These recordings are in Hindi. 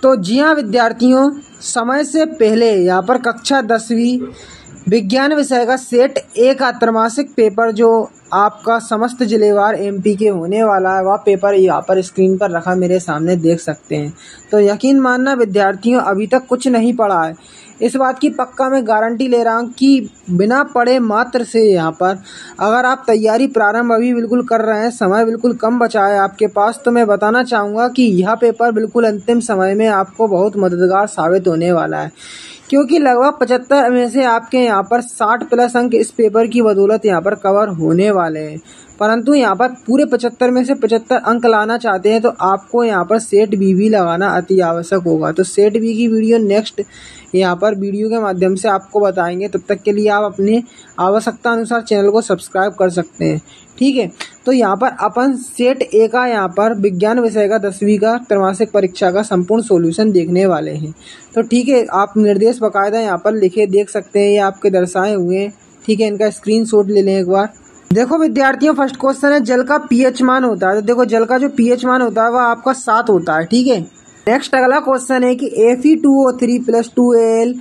तो जी हाँ विद्यार्थियों, समय से पहले यहाँ पर कक्षा 10वीं विज्ञान विषय का सेट ए का त्रैमासिक पेपर जो आपका समस्त जिलेवार एमपी के होने वाला है, वह पेपर यहाँ पर स्क्रीन पर रखा मेरे सामने देख सकते हैं। तो यकीन मानना विद्यार्थियों, अभी तक कुछ नहीं पढ़ा है, इस बात की पक्का मैं गारंटी ले रहा हूँ कि बिना पढ़े मात्र से यहाँ पर अगर आप तैयारी प्रारंभ अभी बिल्कुल कर रहे हैं, समय बिल्कुल कम बचा है आपके पास, तो मैं बताना चाहूँगा कि यह पेपर बिल्कुल अंतिम समय में आपको बहुत मददगार साबित होने वाला है, क्योंकि लगभग 75 में से आपके यहाँ पर 60 प्लस अंक इस पेपर की बदौलत यहाँ पर कवर होने वाले हैं। परंतु यहाँ पर पूरे 75 में से 75 अंक लाना चाहते हैं तो आपको यहाँ पर सेट बी भी लगाना अति आवश्यक होगा। तो सेट बी की वीडियो नेक्स्ट यहाँ पर वीडियो के माध्यम से आपको बताएंगे। तब तक के लिए आप अपनी आवश्यकता अनुसार चैनल को सब्सक्राइब कर सकते हैं, ठीक है। तो यहाँ पर अपन सेट ए का यहाँ पर विज्ञान विषय का 10वीं का त्रैमासिक परीक्षा का संपूर्ण सॉल्यूशन देखने वाले हैं। तो ठीक है, आप निर्देश बाकायदा यहाँ पर लिखे देख सकते हैं, ये आपके दर्शाए हुए हैं, ठीक है। इनका स्क्रीनशॉट ले लें एक बार। देखो विद्यार्थियों, फर्स्ट क्वेश्चन है जल का पीएच मान होता है। तो देखो जल का जो पीएच मान होता है वह आपका 7 होता है, ठीक है। नेक्स्ट अगला क्वेश्चन है कि Fe2O3 प्लस 2Al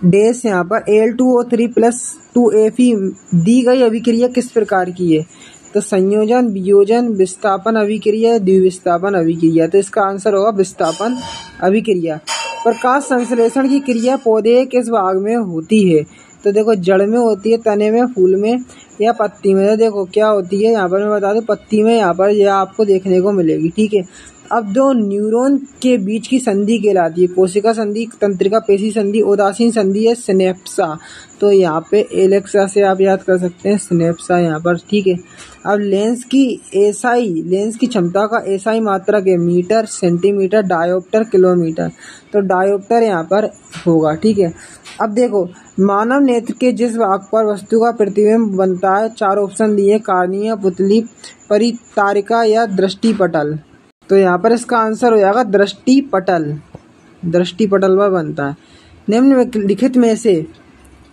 डैश यहाँ पर Al2O3 प्लस 2Fe दी गई अभिक्रिया किस प्रकार की है। तो संयोजन, वियोजन, विस्थापन अभिक्रिया, द्विविस्थापन अभिक्रिया। तो इसका आंसर होगा विस्थापन अभिक्रिया। प्रकाश संश्लेषण की क्रिया पौधे किस भाग में होती है। तो देखो जड़ में होती है, तने में, फूल में या पत्ती में। तो देखो क्या होती है यहाँ पर मैं बता दूं, पत्ती में यहाँ पर यह आपको देखने को मिलेगी, ठीक है। अब दो न्यूरॉन के बीच की संधि कहलाती है कोशिका संधि, तंत्रिका पेशी संधि, उदासीन संधि है सिनेप्सा। तो यहाँ पे एलेक्सा से आप याद कर सकते हैं, सिनेप्सा यहाँ पर, ठीक है। अब लेंस की क्षमता का एसआई मात्रक है मीटर, सेंटीमीटर, डायोप्टर, किलोमीटर। तो डायोप्टर यहाँ पर होगा, ठीक है। अब देखो मानव नेत्र के जिस भाग पर वस्तु का प्रतिबिंब बनता है, 4 ऑप्शन दिए, कार्निया, पुतली, परितारिका या दृष्टिपटल। तो यहाँ पर इसका आंसर हो जाएगा दृष्टिपटल, दृष्टिपटल पर बनता है। निम्नलिखित में से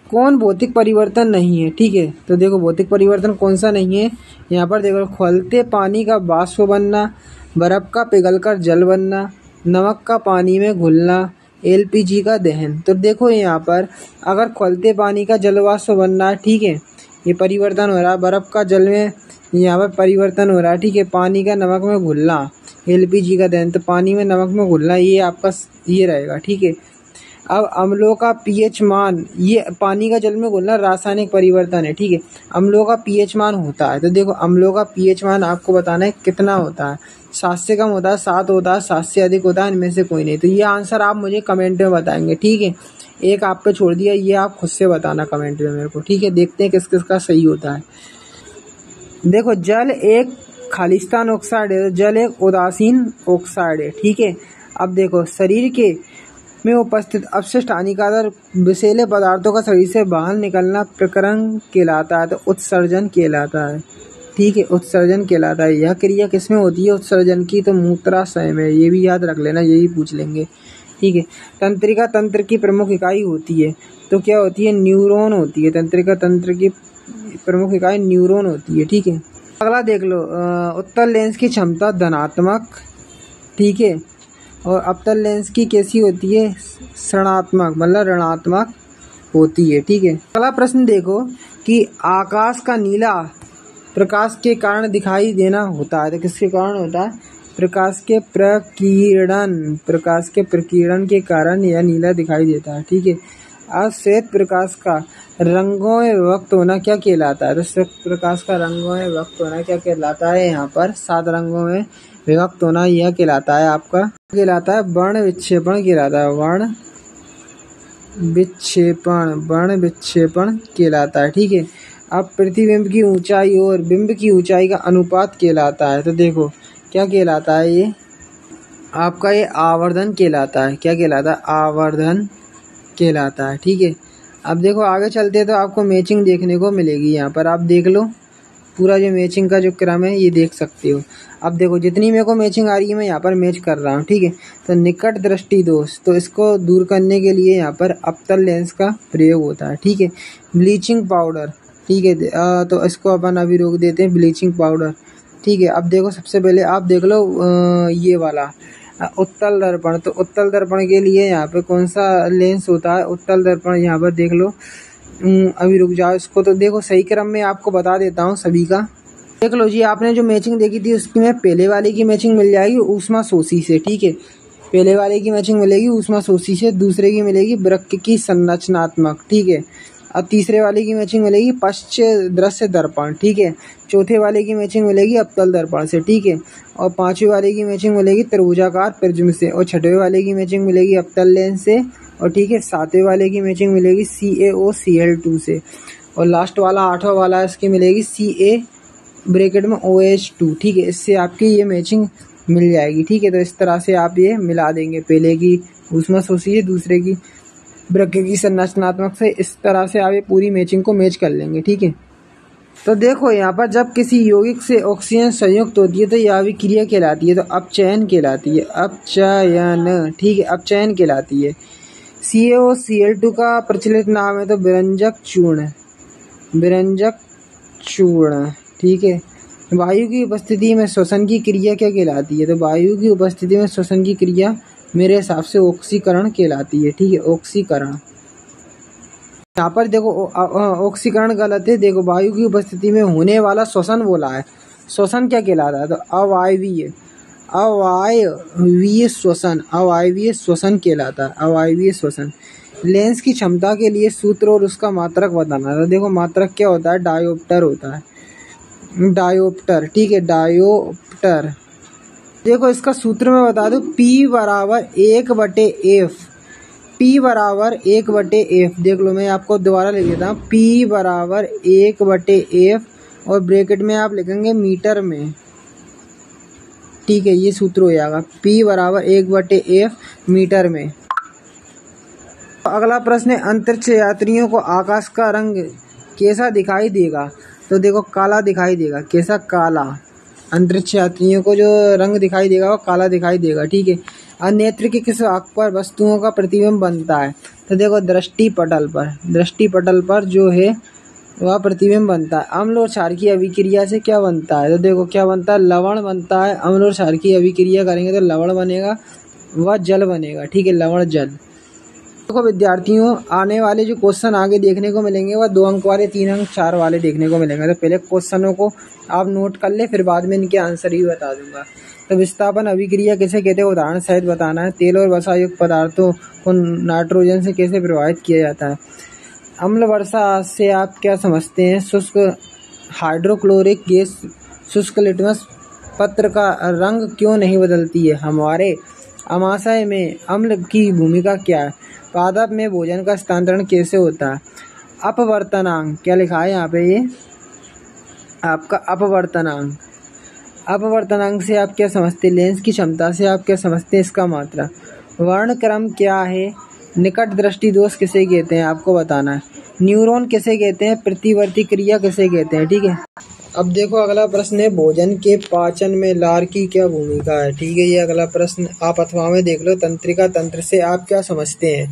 कौन भौतिक परिवर्तन नहीं है, ठीक है। तो देखो भौतिक परिवर्तन कौन सा नहीं है, यहाँ पर देखो खौलते पानी का वाष्प बनना, बर्फ का पिघलकर जल बनना, नमक का पानी में घुलना, एलपीजी का दहन। तो देखो यहाँ पर अगर खौलते पानी का जल वाष्प बनना है, ठीक है, ये परिवर्तन हो रहा है, बर्फ का जल में यहाँ पर परिवर्तन हो रहा है, ठीक है, पानी का नमक में घुलना, एलपीजी का दहन। तो पानी में नमक में घुलना ये आपका ये रहेगा, ठीक है। अब अम्लों का पीएच मान, ये पानी का जल में घुलना रासायनिक परिवर्तन है, ठीक है। अम्लों का पीएच मान होता है, तो देखो अम्लों का पीएच मान आपको बताना है कितना होता है। 7 से कम होता है, 7 होता है, 7 से अधिक होता है, इनमें से कोई नहीं। तो ये आंसर आप मुझे कमेंट में बताएंगे, ठीक है। एक आप पे छोड़ दिया, ये आप खुद से बताना कमेंट में मेरे को, ठीक है। देखते हैं किस किस का सही होता है। देखो जल एक खालिस्तान ऑक्साइड है, जल एक उदासीन ऑक्साइड है, ठीक है। अब देखो शरीर के में उपस्थित अपशिष्ट हानिकारक विषैले पदार्थों का शरीर से बाहर निकलना प्रकरण कहलाता है। तो उत्सर्जन कहलाता है, ठीक है, उत्सर्जन कहलाता है। यह क्रिया किसमें होती है उत्सर्जन की, तो मूत्राशय में। ये भी याद रख लेना, यही पूछ लेंगे, ठीक है। तंत्रिका तंत्र की प्रमुख इकाई होती है, तो क्या होती है, न्यूरॉन होती है। तंत्रिका तंत्र की प्रमुख इकाई न्यूरॉन होती है, ठीक है। अगला देख लो, उत्तल लेंस की क्षमता धनात्मक, ठीक है, और अवतल लेंस की कैसी होती है, ऋणात्मक, मतलब ऋणात्मक होती है, ठीक है। अगला प्रश्न देखो कि आकाश का नीला प्रकाश के कारण दिखाई देना होता है। तो किसके कारण होता है, प्रकाश के प्रकीर्णन के कारण यह नीला दिखाई देता है, ठीक है। अब श्वेत प्रकाश का रंगों में विभक्त होना क्या कहलाता है। तो श्वेत प्रकाश का रंगों में विभक्त होना क्या कहलाता है, यहाँ पर 7 रंगों में विभक्त होना यह कहलाता है, आपका कहलाता है वर्ण विक्षेपण कहलाता है, वर्ण विक्षेपण कहलाता है, ठीक है। अब प्रतिबिंब की ऊंचाई और बिंब की ऊंचाई का अनुपात कहलाता है। तो देखो क्या कहलाता है, ये आपका ये आवर्धन कहलाता है। क्या कहलाता है, आवर्धन कहलाता है, ठीक है। अब देखो आगे चलते तो आपको मैचिंग देखने को मिलेगी। यहाँ पर आप देख लो पूरा जो मैचिंग का जो क्रम है ये देख सकते हो। अब देखो जितनी मेरे को मैचिंग आ रही है मैं यहाँ पर मैच कर रहा हूँ, ठीक है। तो निकट दृष्टि दोष, तो इसको दूर करने के लिए यहाँ पर अवतल लेंस का प्रयोग होता है, ठीक है। ब्लीचिंग पाउडर, ठीक है, तो इसको अपन अभी रोक देते हैं, ब्लीचिंग पाउडर, ठीक है। अब देखो सबसे पहले आप देख लो ये वाला उत्तल दर्पण, तो उत्तल दर्पण के लिए यहाँ पे कौन सा लेंस होता है? उत्तल दर्पण। यहाँ पर देख लो, अभी रुक जाओ, इसको तो देखो सही क्रम में आपको बता देता हूँ सभी का। देख लो जी, आपने जो मैचिंग देखी थी उसकी में पहले वाले की मैचिंग मिल जाएगी ऊष्मा शोषी से, ठीक है। पहले वाले की मैचिंग मिलेगी ऊष्मा शोषी से, दूसरे की मिलेगी वृक्क की संरचनात्मक, ठीक है। अब तीसरे वाले की मैचिंग मिलेगी पश्च दृश्य दर्पण, ठीक है। चौथे वाले की मैचिंग मिलेगी अवतल दर्पण से, ठीक है। और पांचवें वाले की मैचिंग मिलेगी त्रिभुजाकार प्रिज्म से, और छठवें वाले की मैचिंग मिलेगी अवतल लेंस से, और ठीक है, सातवें वाले की मैचिंग मिलेगी CaOCl2 से, और लास्ट वाला आठवां वाला इसकी मिलेगी Ca ब्रैकेट में OH2, ठीक है। इससे आपकी ये मैचिंग मिल जाएगी, ठीक है। तो इस तरह से आप ये मिला देंगे, पहले की ऊष्मा शोषी, दूसरे की वृक्क की संरचनात्मक से, इस तरह से आप ये पूरी मैचिंग को मैच कर लेंगे, ठीक है। तो देखो यहाँ पर जब किसी यौगिक से ऑक्सीजन संयुक्त होती है तो यह अभिक्रिया कहलाती है, तो अपचयन कहलाती है, अपचयन, ठीक है, अपचयन कहलाती है। CaOCl2 का प्रचलित नाम है तो विरंजक चूर्ण, विरंजक चूर्ण, ठीक है। वायु की उपस्थिति में श्वसन की क्रिया क्या कहलाती है? तो वायु की उपस्थिति में श्वसन की क्रिया मेरे हिसाब से ऑक्सीकरण कहलाती है, ठीक है, ऑक्सीकरण। यहाँ पर देखो ऑक्सीकरण गलत है, देखो वायु की उपस्थिति में होने वाला श्वसन बोला है, श्वसन क्या कहलाता है? तो अवायवीय, अवायवीय श्वसन, अवायवीय श्वसन कहलाता है, अवायवीय श्वसन। लेंस की क्षमता के लिए सूत्र और उसका मात्रक बताना। तो देखो मात्रक क्या होता है? डायोप्टर होता है, डायोप्टर, ठीक है, डायोप्टर। देखो इसका सूत्र मैं बता दूं, P बराबर 1/F, P बराबर 1/F। देख लो मैं आपको दोबारा लिख देता हूँ, P बराबर 1/F, और ब्रैकेट में आप लिखेंगे मीटर में, ठीक है, ये सूत्र हो जाएगा, P बराबर 1/F मीटर में। अगला प्रश्न है, अंतरिक्ष यात्रियों को आकाश का रंग कैसा दिखाई देगा? तो देखो काला दिखाई देगा, कैसा? काला। अंतरिक्ष यात्रियों को जो रंग दिखाई देगा वो काला दिखाई देगा, ठीक है। नेत्र के किस भाग पर वस्तुओं का प्रतिबिंब बनता है? तो देखो दृष्टि पटल पर, दृष्टि पटल पर जो है वह प्रतिबिंब बनता है। अम्ल और क्षार की अभिक्रिया से क्या बनता है? तो देखो क्या बनता है? लवण बनता है। अम्ल और क्षार की अभिक्रिया करेंगे तो लवण बनेगा, वह जल बनेगा, ठीक है, लवण जल। देखो विद्यार्थियों, आने वाले जो क्वेश्चन आगे देखने को मिलेंगे वह 2 अंक वाले, 3 अंक, 4 वाले देखने को मिलेंगे। तो पहले क्वेश्चनों को आप नोट कर ले, फिर बाद में इनके आंसर भी बता दूंगा। तो विस्थापन अभिक्रिया किसे कहते हैं? उदाहरण सहित बताना है। तेल और वसा युक्त पदार्थों को नाइट्रोजन से कैसे प्रभावित किया जाता है? अम्ल वर्षा से आप क्या समझते हैं? शुष्क हाइड्रोक्लोरिक गैस शुष्क लिटमस पत्र का रंग क्यों नहीं बदलती है? हमारे आमाशय में अम्ल की भूमिका क्या है? पादप में भोजन का स्थानांतरण कैसे होता है? अपवर्तनांक, क्या लिखा है यहाँ पे? ये आपका अपवर्तनांक। अपवर्तनांक से आप क्या समझते हैं? लेंस की क्षमता से आप क्या समझते हैं? इसका मात्रा। वर्णक्रम क्या है? निकट दृष्टि दोष किसे कहते हैं? आपको बताना है। न्यूरॉन किसे कहते हैं? प्रतिवर्ती क्रिया किसे कहते हैं? ठीक है। अब देखो अगला प्रश्न है, भोजन के पाचन में लार की क्या भूमिका है? ठीक है, ये अगला प्रश्न आप अथवा में देख लो। तंत्रिका तंत्र से आप क्या समझते हैं?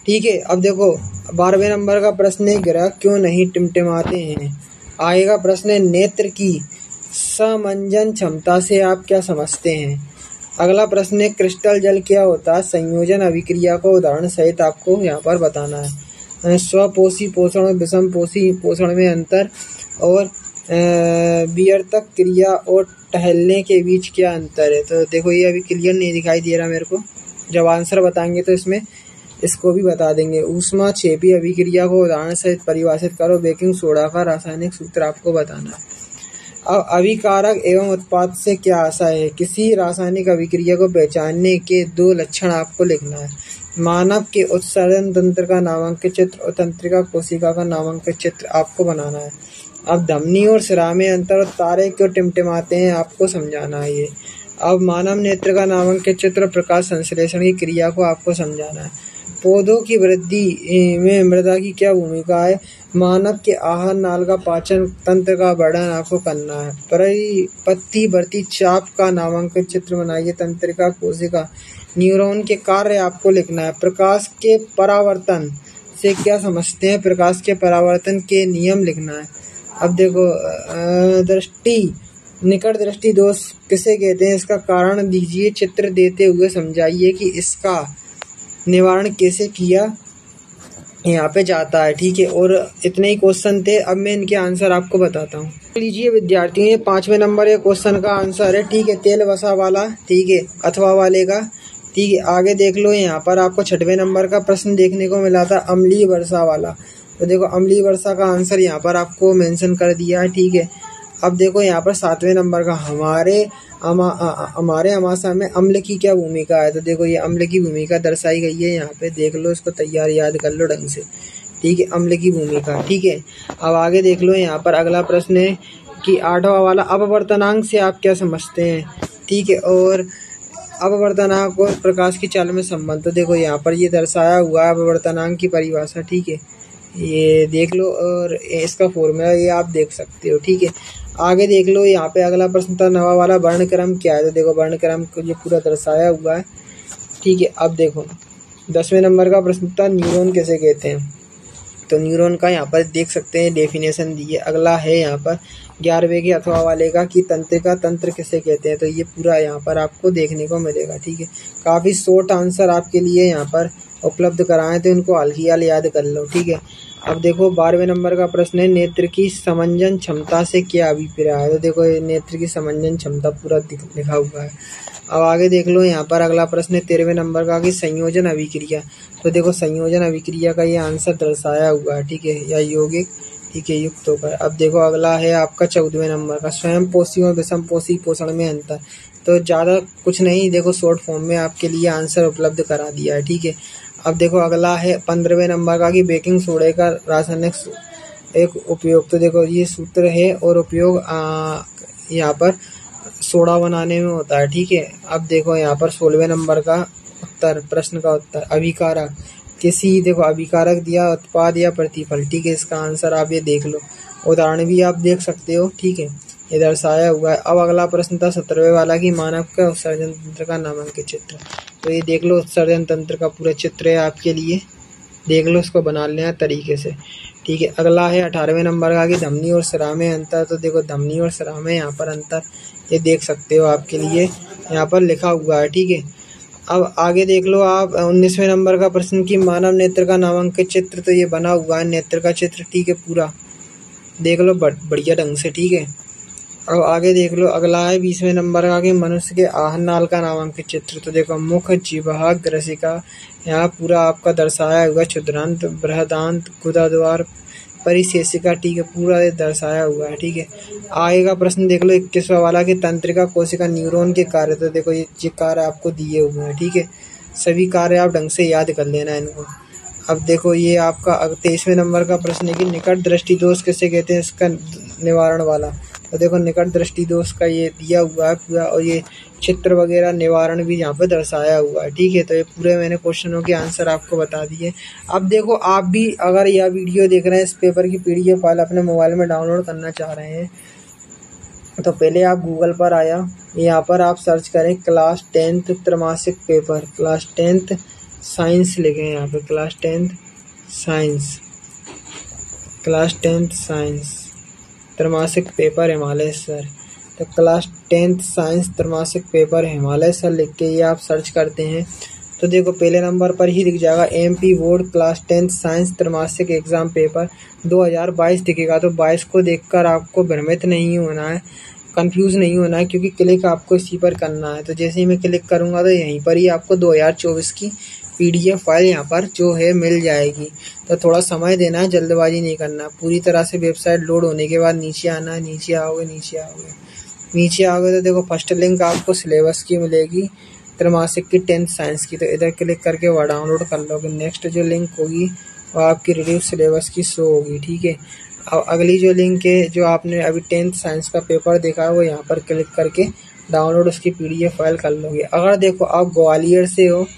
ठीक है। अब देखो 12वें नंबर का प्रश्न है, ग्रह क्यों नहीं टिमटिमाते हैं? आएगा प्रश्न है, नेत्र की समंजन क्षमता से आप क्या समझते हैं? अगला प्रश्न है, क्रिस्टल जल क्या होता है? संयोजन अभिक्रिया को उदाहरण सहित आपको यहाँ पर बताना है। स्वपोषी पोषण और विषम पोषी पोषण में अंतर, और वियर्तक क्रिया और टहलने के बीच क्या अंतर है? तो देखो ये अभी क्लियर नहीं दिखाई दे रहा मेरे को, जब आंसर बताएंगे तो इसमें इसको भी बता देंगे। ऊष्मा क्षेपी अभिक्रिया को उदाहरण सहित परिभाषित करो। बेकिंग सोडा का रासायनिक सूत्र आपको बताना है। अब अभिकारक एवं उत्पाद से क्या आशय है? किसी रासायनिक अभिक्रिया को पहचानने के 2 लक्षण आपको लिखना है। मानव के उत्सर्जन तंत्र का नामांकित चित्र और तंत्रिका कोशिका का नामांकित चित्र आपको बनाना है। अब धमनी और सिरा में अंतर और तारे क्यों टिमटिमाते हैं आपको समझाना है ये। अब मानव नेत्र का नामांकित चित्र, प्रकाश संश्लेषण की क्रिया को आपको समझाना है। पौधों की वृद्धि में मृदा की क्या भूमिका है? मानव के आहार नाल का पाचन तंत्र का वर्णन आपको करना है। परिपत्तिवर्ती चाप का नामांकित चित्र बनाइए। तंत्रिका कोशिका, न्यूरॉन के कार्य आपको लिखना है। प्रकाश के परावर्तन से क्या समझते हैं? प्रकाश के परावर्तन के नियम लिखना है। अब देखो दृष्टि निकट दृष्टि दोष किसे कहते हैं, इसका कारण दीजिए, चित्र देते हुए समझाइए कि इसका निवारण कैसे किया यहाँ पे जाता है। ठीक है, और इतने ही क्वेश्चन थे। अब मैं इनके आंसर आपको बताता हूँ। लीजिए विद्यार्थियों, ये 5वें नंबर के क्वेश्चन का आंसर है। ठीक है, तेल वसा वाला, ठीक है, अथवा वाले का। ठीक है, आगे देख लो, यहाँ पर आपको 6वें नंबर का प्रश्न देखने को मिला था, अम्लीय वर्षा वाला। तो देखो अम्लीय वर्षा का आंसर यहाँ पर आपको मेंशन कर दिया है। ठीक है, अब देखो यहाँ पर 7वें नंबर का हमारे अमाशय में अम्ल की क्या भूमिका है। तो देखो ये अम्ल की भूमिका दर्शाई गई है यहाँ पे, देख लो, इसको तैयार याद कर लो ढंग से। ठीक है, अम्ल की भूमिका। ठीक है, अब आगे देख लो, यहाँ पर अगला प्रश्न है कि 8वां वाला अपवर्तनांक से आप क्या समझते हैं। ठीक है, और अपवर्तनांक और प्रकाश की चाल में संबंध। तो देखो यहाँ पर ये दर्शाया हुआ है अपवर्तनांक की परिभाषा। ठीक है, ये देख लो, और इसका फॉर्मूला ये आप देख सकते हो। ठीक है, आगे देख लो, यहाँ पे अगला प्रश्न था 9वां वाला, वर्णक्रम क्या है। तो देखो वर्णक्रम को ये पूरा दर्शाया हुआ है। ठीक है, अब देखो 10वें नंबर का प्रश्न था न्यूरॉन किसे कहते हैं। तो न्यूरॉन का यहाँ पर देख सकते हैं डेफिनेशन दी है। अगला है यहाँ पर 11वें के अथवा वाले का कि तंत्रिका तंत्र किसे कहते हैं। तो ये पूरा यहाँ पर आपको देखने को मिलेगा। ठीक है, काफ़ी शॉर्ट आंसर आपके लिए यहाँ पर उपलब्ध कराएं, तो इनको हल्की हाल याद कर लो। ठीक है, अब देखो 12वें नंबर का प्रश्न है, नेत्र की समंजन क्षमता से क्या अभिप्राय है। तो देखो ये नेत्र की समंजन क्षमता पूरा लिखा हुआ है। अब आगे देख लो, यहाँ पर अगला प्रश्न है 13वें नंबर का कि संयोजन अभिक्रिया। तो देखो संयोजन अभिक्रिया का ये आंसर दर्शाया हुआ है। ठीक है, या यौगिक, ठीक है, युक्त होकर। अब देखो अगला है आपका 14वें नंबर का स्वयं पोषी और विषम पोषी पोषण में अंतर। तो ज़्यादा कुछ नहीं, देखो शॉर्ट फॉर्म में आपके लिए आंसर उपलब्ध करा दिया है। ठीक है, अब देखो अगला है 15वें नंबर का कि बेकिंग सोडे का रासायनिक एक उपयोग। तो देखो ये सूत्र है और उपयोग यहाँ पर सोडा बनाने में होता है। ठीक है, अब देखो यहाँ पर 16वें नंबर का उत्तर, प्रश्न का उत्तर, अभिकारक किसी, देखो अभिकारक दिया उत्पाद या प्रतिफल। ठीक है, इसका आंसर आप ये देख लो, उदाहरण भी आप देख सकते हो। ठीक है, ये दर्शाया हुआ है। अब अगला प्रश्न था 17वें वाला कि मानव का उत्सर्जन तंत्र का नामांकित चित्र। तो ये देख लो, उत्सर्जन तंत्र का पूरा चित्र है आपके लिए, देख लो, इसको बना लेना तरीके से। ठीक है, अगला है 18वें नंबर का कि धमनी और सिरा में अंतर। तो देखो धमनी और सिरा में यहाँ पर अंतर ये देख सकते हो, आपके लिए यहाँ पर लिखा हुआ है। ठीक है, अब आगे देख लो आप 19वें नंबर का प्रश्न कि मानव नेत्र का नामांकित चित्र। तो ये बना हुआ है नेत्र का चित्र। ठीक है, पूरा देख लो बढ़िया ढंग से। ठीक है, अब आगे देख लो, अगला है 20वें नंबर का कि मनुष्य के आहन नाल का नामांकित चित्र। तो देखो मुख, जिह्वा, ग्रसिका, यहाँ पूरा आपका दर्शाया हुआ, क्षुद्रांत, बृहदांत, गुदाद्वार, परिशेषिका। ठीक है, पूरा दर्शाया हुआ है। ठीक है, आगे का प्रश्न देख लो 21वां वाला कि तंत्रिका कोशिका न्यूरॉन के कार्य। तो देखो ये कार्य आपको दिए हुए हैं। ठीक है, सभी कार्य आप ढंग से याद कर लेना इनको। अब देखो ये आपका 23वें नंबर का प्रश्न है कि निकट दृष्टि दोष किसे कहते हैं, इसका निवारण वाला। तो देखो निकट दृष्टि दोष का ये दिया हुआ है पूरा, और ये चित्र वगैरह निवारण भी यहाँ पे दर्शाया हुआ है। ठीक है, तो ये पूरे मैंने क्वेश्चनों के आंसर आपको बता दिए। अब देखो आप भी अगर यह वीडियो देख रहे हैं, इस पेपर की PDF फाइल अपने मोबाइल में डाउनलोड करना चाह रहे हैं, तो पहले आप गूगल पर आया, यहाँ पर आप सर्च करें क्लास 10th त्रैमासिक पेपर, क्लास 10th साइंस लिखें यहाँ पे, class 10th science, class 10th science त्रैमासिक पेपर हिमालय सर। तो क्लास 10th साइंस त्रैमासिक पेपर हिमालय सर लिख के ये आप सर्च करते हैं तो देखो पहले नंबर पर ही दिख जाएगा MP board class 10th science त्रैमासिक एग्जाम पेपर 2022 दिखेगा। तो 22 को देखकर आपको भ्रमित नहीं होना है, कंफ्यूज नहीं होना है, क्योंकि क्लिक आपको इसी पर करना है। तो जैसे ही मैं क्लिक करूँगा तो यहीं पर ही आपको 2024 की PDF फाइल यहाँ पर जो है मिल जाएगी। तो थोड़ा समय देना है, जल्दबाजी नहीं करना। पूरी तरह से वेबसाइट लोड होने के बाद नीचे आना है, नीचे आओगे तो देखो फर्स्ट लिंक आपको सिलेबस की मिलेगी त्रैमासिक की 10th साइंस की। तो इधर क्लिक करके वह डाउनलोड कर लोगे। नेक्स्ट जो लिंक होगी वो आपकी रिड्यूस सिलेबस की शो होगी। ठीक है, अब अगली जो लिंक है जो आपने अभी 10th साइंस का पेपर देखा है वो यहाँ पर क्लिक करके डाउनलोड उसकी PDF फाइल कर लोगे। अगर देखो आप ग्वालियर से हो,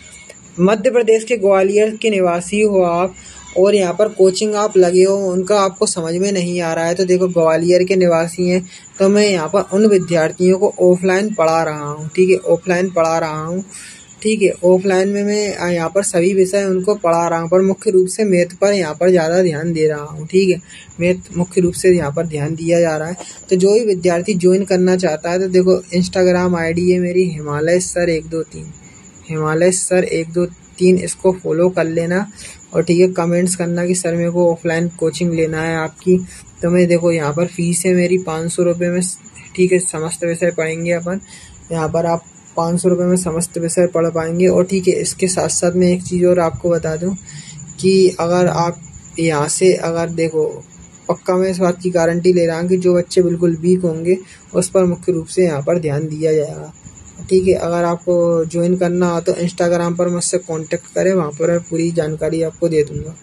मध्य प्रदेश के ग्वालियर के निवासी हो आप, और यहाँ पर कोचिंग आप लगे हो, उनका आपको समझ में नहीं आ रहा है, तो देखो ग्वालियर के निवासी हैं तो मैं यहाँ पर उन विद्यार्थियों को ऑफलाइन पढ़ा रहा हूँ। ठीक है, ऑफलाइन पढ़ा रहा हूँ। ठीक है। ऑफलाइन में मैं यहाँ पर सभी विषय उनको पढ़ा रहा हूँ, पर मुख्य रूप से मैथ पर यहाँ पर ज़्यादा ध्यान दे रहा हूँ। ठीक है, मैथ मुख्य रूप से यहाँ पर ध्यान दिया जा रहा है। तो जो भी विद्यार्थी ज्वाइन करना चाहता है तो देखो इंस्टाग्राम आईडी है मेरी हिमालय सर 123, हिमालय सर 123, इसको फॉलो कर लेना। और ठीक है, कमेंट्स करना कि सर मेरे को ऑफलाइन कोचिंग लेना है आपकी। तो मैं देखो यहाँ पर फीस है मेरी 500 रुपये में। ठीक है, समस्त विषय पढ़ेंगे अपन। यहाँ पर आप 500 रुपये में समस्त विषय पढ़ पाएंगे। और ठीक है, इसके साथ साथ मैं एक चीज़ और आपको बता दूं कि अगर आप यहाँ से अगर देखो, पक्का मैं इस बात की गारंटी ले रहा हूँ कि जो बच्चे बिल्कुल वीक होंगे उस पर मुख्य रूप से यहाँ पर ध्यान दिया जाएगा। ठीक है, अगर आपको ज्वाइन करना हो तो इंस्टाग्राम पर मुझसे कांटेक्ट करें, वहाँ पर मैं पूरी जानकारी आपको दे दूँगा।